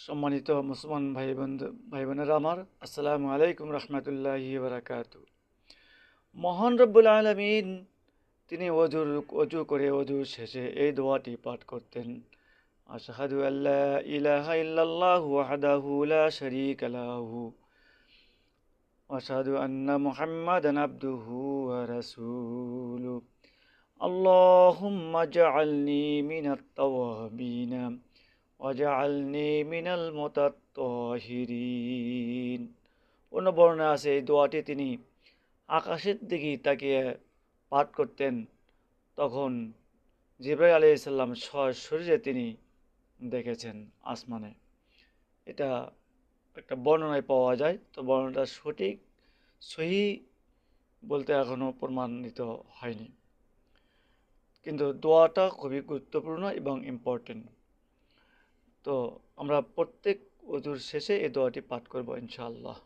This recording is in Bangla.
সম্মানিত মুসলমান ভাই বোনেরা আমার, আসসালামু আলাইকুম রহমতুল্লাহি বারাকাতু। মহান রব্বুল আলামিন তিনি অজু করে অজুর শেষে এই দোয়াটি পাঠ করতেন। আশহাদু আল্লা ইলাহা ইল্লাল্লাহু ওয়াহদাহু লা শারীকা লাহু ওয়া আশহাদু আন্না মুহাম্মাদান আবদুহু ওয়া রাসূলুহু। আল্লাহুম্মা জাআলনি মিনাত তাওয়াবিনা ওয়াজআলনি মিনাল মুতাত্তাহিরিন। অন্য বর্ণনা আছে এই দোয়াটি তিনি আকাশের দিকে তাকিয়ে পাঠ করতেন। তখন জিবরাইল আলাইহিস সালাম সশরীরে তিনি দেখেছেন আসমানে। এটা একটা বর্ণনায় পাওয়া যায়, তো বর্ণনাটা সঠিক সহি বলতে এখনও প্রমাণিত হয়নি, কিন্তু দোয়াটা খুবই গুরুত্বপূর্ণ এবং ইম্পর্টেন্ট। তো আমরা প্রত্যেক অজুর শেষে এই দোয়াটি পাঠ করব ইনশাআল্লাহ।